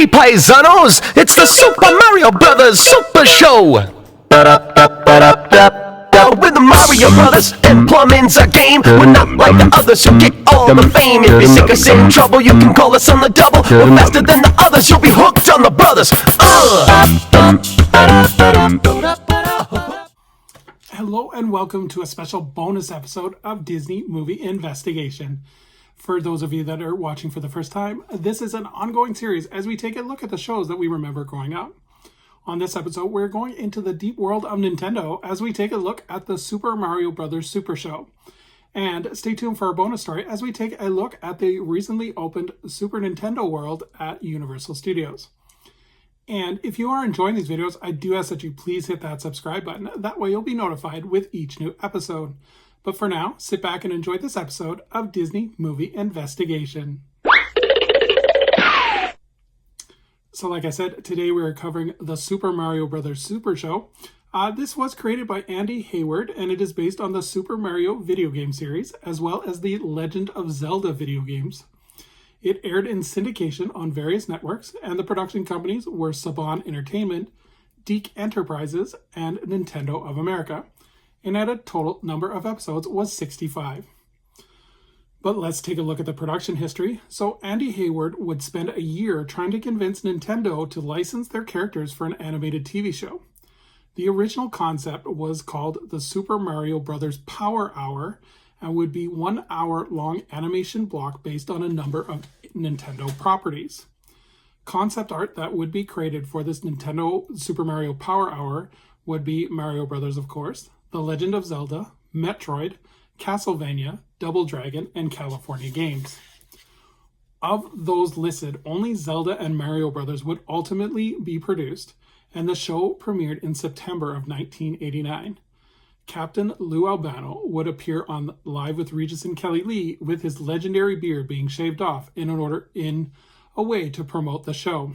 paisanos, it's the Super Mario Brothers Super Show! With the Mario Brothers, and plumbing's a game. We're not like the others who get all the fame. If you're sick or in trouble, you can call us on the double. We're faster than the others, you'll be hooked on the brothers. Hello and welcome to a special bonus episode of Disney Movie Investigation. For those of you that are watching for the first time, this is an ongoing series as we take a look at the shows that we remember growing up. On this episode, we're going into the deep world of Nintendo as we take a look at the Super Mario Bros. Super Show. And stay tuned for our bonus story as we take a look at the recently opened Super Nintendo World at Universal Studios. And if you are enjoying these videos, I do ask that you please hit that subscribe button. That way you'll be notified with each new episode. But for now, sit back and enjoy this episode of Disney Movie Investigation. So like I said, today we're covering the Super Mario Bros. Super Show. This was created by Andy Hayward, and it is based on the Super Mario video game series, as well as the Legend of Zelda video games. It aired in syndication on various networks, and the production companies were Saban Entertainment, DiC Enterprises, and Nintendo of America. And at a total number of episodes was 65. But let's take a look at the production history. So Andy Hayward would spend a year trying to convince Nintendo to license their characters for an animated TV show. The original concept was called the Super Mario Bros. Power Hour and would be 1 hour long animation block based on a number of Nintendo properties. Concept art that would be created for this Nintendo Super Mario Power Hour would be Mario Brothers, of course, The Legend of Zelda, Metroid, Castlevania, Double Dragon, and California Games. Of those listed, only Zelda and Mario Brothers would ultimately be produced, and the show premiered in September of 1989. Captain Lou Albano would appear on Live with Regis and Kelly Lee with his legendary beard being shaved off in a way to promote the show.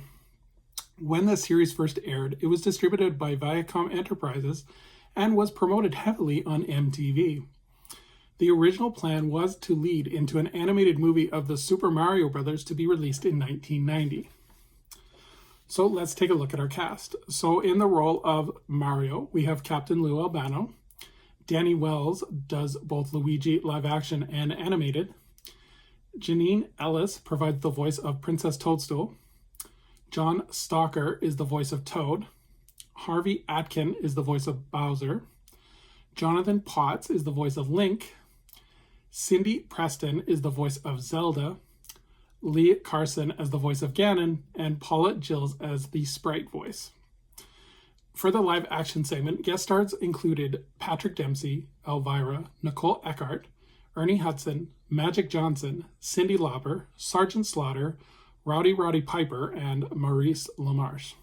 When the series first aired, it was distributed by Viacom Enterprises and was promoted heavily on MTV. The original plan was to lead into an animated movie of the Super Mario Bros. To be released in 1990. So let's take a look at our cast. So in the role of Mario, we have Captain Lou Albano. Danny Wells does both Luigi live action and animated. Janine Ellis provides the voice of Princess Toadstool. John Stalker is the voice of Toad. Harvey Atkin is the voice of Bowser. Jonathan Potts is the voice of Link. Cindy Preston is the voice of Zelda. Lee Carson as the voice of Ganon, and Paula Gills as the sprite voice. For the live action segment, guest stars included Patrick Dempsey, Elvira, Nicole Eckart, Ernie Hudson, Magic Johnson, Cyndi Lauper, Sergeant Slaughter, Rowdy Roddy Piper, and Maurice LaMarche.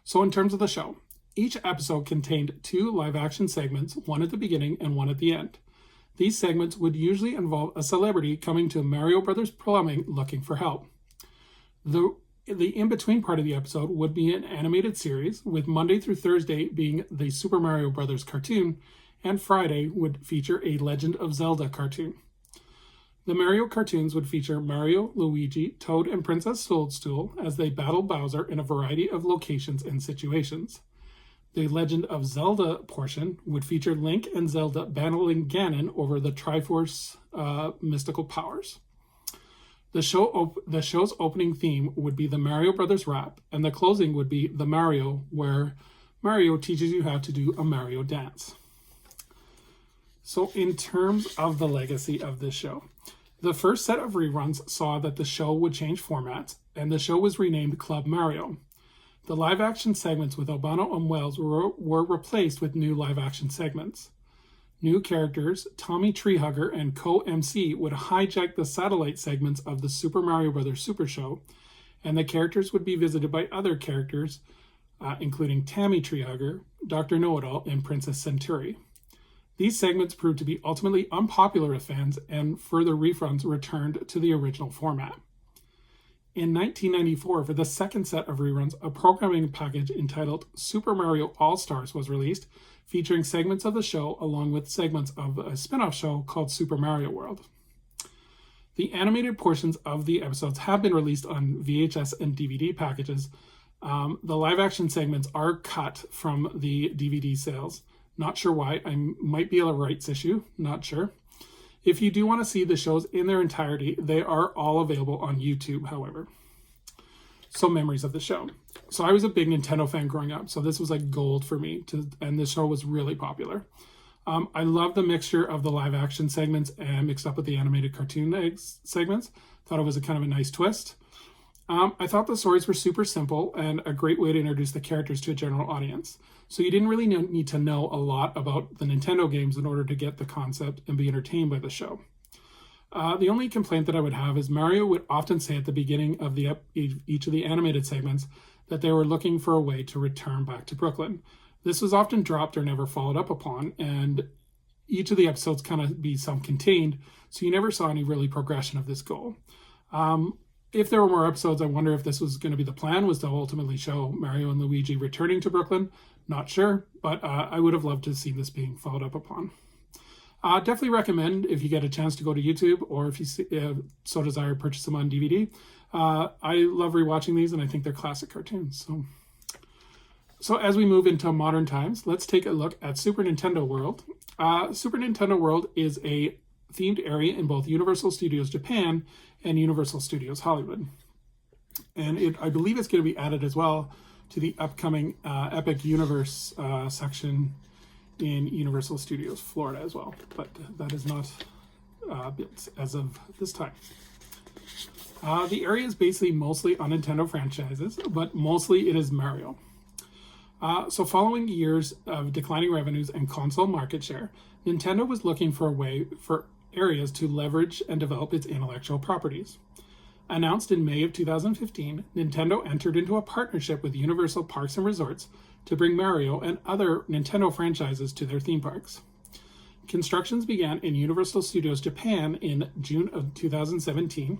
So in terms of the show, each episode contained 2 live action segments, one at the beginning and one at the end. These segments would usually involve a celebrity coming to Mario Brothers Plumbing looking for help. The in-between part of the episode would be an animated series, with Monday through Thursday being the Super Mario Brothers cartoon, and Friday would feature a Legend of Zelda cartoon. The Mario cartoons would feature Mario, Luigi, Toad, and Princess Toadstool as they battle Bowser in a variety of locations and situations. The Legend of Zelda portion would feature Link and Zelda battling Ganon over the Triforce mystical powers. The show's opening theme would be the Mario Brothers rap, and the closing would be the Mario, where Mario teaches you how to do a Mario dance. So in terms of the legacy of this show, the first set of reruns saw that the show would change formats, and the show was renamed Club Mario. The live-action segments with Albano and Wells were replaced with new live-action segments. New characters, Tommy Treehugger and co-MC, would hijack the satellite segments of the Super Mario Bros. Super Show, and the characters would be visited by other characters, including Tammy Treehugger, Dr. Know-It-All, and Princess Centauri. These segments proved to be ultimately unpopular with fans, and further reruns returned to the original format. In 1994, for the second set of reruns, a programming package entitled Super Mario All-Stars was released, featuring segments of the show along with segments of a spin-off show called Super Mario World. The animated portions of the episodes have been released on VHS and DVD packages. The live action segments are cut from the DVD sales. Not sure why. I might be a rights issue. Not sure. If you do want to see the shows in their entirety, they are all available on YouTube, however. So memories of the show. So I was a big Nintendo fan growing up, so this was like gold for me, and this show was really popular. I love the mixture of the live action segments and mixed up with the animated cartoon segments. Thought it was a kind of a nice twist. I thought the stories were super simple and a great way to introduce the characters to a general audience. So you didn't really need to know a lot about the Nintendo games in order to get the concept and be entertained by the show. The only complaint that I would have is Mario would often say at the beginning of each of the animated segments that they were looking for a way to return back to Brooklyn. This was often dropped or never followed up upon, and each of the episodes kind of be self-contained, so you never saw any really progression of this goal. If there were more episodes, I wonder if this was going to be the plan, was to ultimately show Mario and Luigi returning to Brooklyn. Not sure, but I would have loved to see this being followed up upon. Definitely recommend, if you get a chance to go to YouTube, or if you so desire, purchase them on DVD. I love rewatching these, and I think they're classic cartoons. So as we move into modern times, let's take a look at Super Nintendo World. Super Nintendo World is a themed area in both Universal Studios Japan and Universal Studios Hollywood. And I believe it's going to be added as well to the upcoming Epic Universe section in Universal Studios Florida as well. But that is not built as of this time. The area is basically mostly on Nintendo franchises, but mostly it is Mario. So following years of declining revenues and console market share, Nintendo was looking for a way for areas to leverage and develop its intellectual properties. Announced in May of 2015, Nintendo entered into a partnership with Universal Parks and Resorts to bring Mario and other Nintendo franchises to their theme parks. Constructions began in Universal Studios Japan in June of 2017,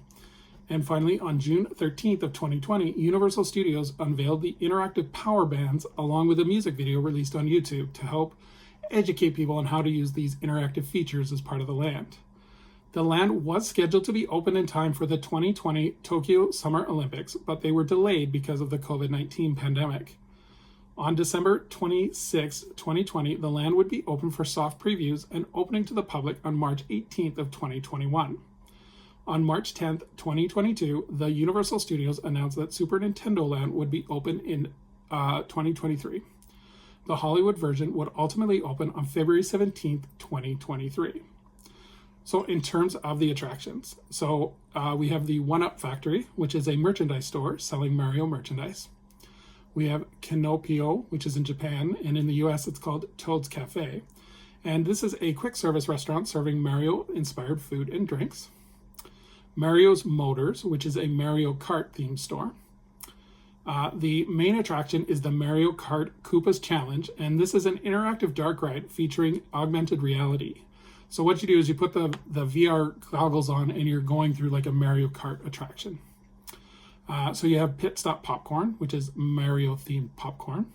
and finally on June 13th of 2020, Universal Studios unveiled the interactive power bands along with a music video released on YouTube to help educate people on how to use these interactive features as part of the land. The land was scheduled to be open in time for the 2020 Tokyo Summer Olympics, but they were delayed because of the COVID-19 pandemic. On December 26, 2020, the land would be open for soft previews and opening to the public on March 18th of 2021. On March 10th, 2022, the Universal Studios announced that Super Nintendo Land would be open in 2023. The Hollywood version would ultimately open on February 17th, 2023. So in terms of the attractions, we have the One Up Factory, which is a merchandise store selling Mario merchandise. We have Kinopio, which is in Japan, and in the US it's called Toad's Cafe. And this is a quick service restaurant serving Mario-inspired food and drinks. Mario's Motors, which is a Mario Kart themed store. The main attraction is the Mario Kart Koopas Challenge, and this is an interactive dark ride featuring augmented reality. So what you do is you put the VR goggles on and you're going through like a Mario Kart attraction. So you have Pit Stop Popcorn, which is Mario themed popcorn.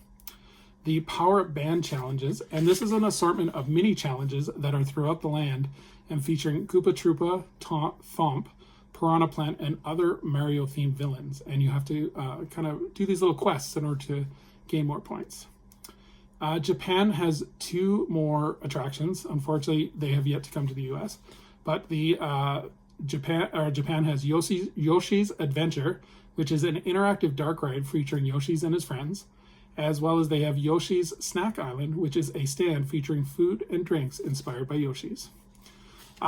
The Power Up Band Challenges, and this is an assortment of mini challenges that are throughout the land and featuring Koopa Troopa, Thomp, Piranha Plant, and other Mario themed villains. And you have to kind of do these little quests in order to gain more points. Japan has 2 more attractions. Unfortunately, they have yet to come to the US. But the Japan has Yoshi's Adventure, which is an interactive dark ride featuring Yoshi's and his friends, as well as they have Yoshi's Snack Island, which is a stand featuring food and drinks inspired by Yoshi's.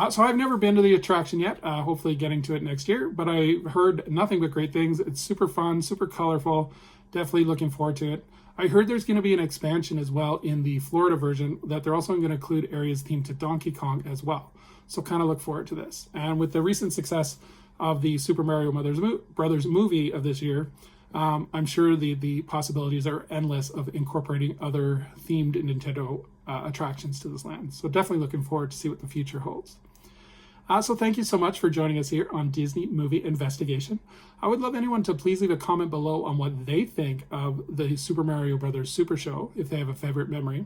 So I've never been to the attraction yet, hopefully getting to it next year, but I heard nothing but great things. It's super fun, super colorful, definitely looking forward to it. I heard there's going to be an expansion as well in the Florida version, that they're also going to include areas themed to Donkey Kong as well. So kind of look forward to this. And with the recent success of the Super Mario Brothers movie of this year, I'm sure the possibilities are endless of incorporating other themed Nintendo attractions to this land. So definitely looking forward to see what the future holds. So thank you so much for joining us here on Disney Movie Investigation. I would love anyone to please leave a comment below on what they think of the Super Mario Brothers Super Show, if they have a favorite memory,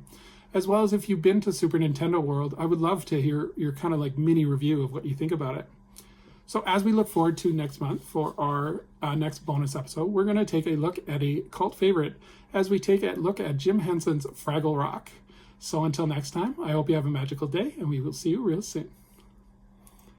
as well as if you've been to Super Nintendo World. I would love to hear your kind of like mini review of what you think about it. So as we look forward to next month for our next bonus episode, we're going to take a look at a cult favorite as we take a look at Jim Henson's Fraggle Rock. So until next time, I hope you have a magical day, and we will see you real soon.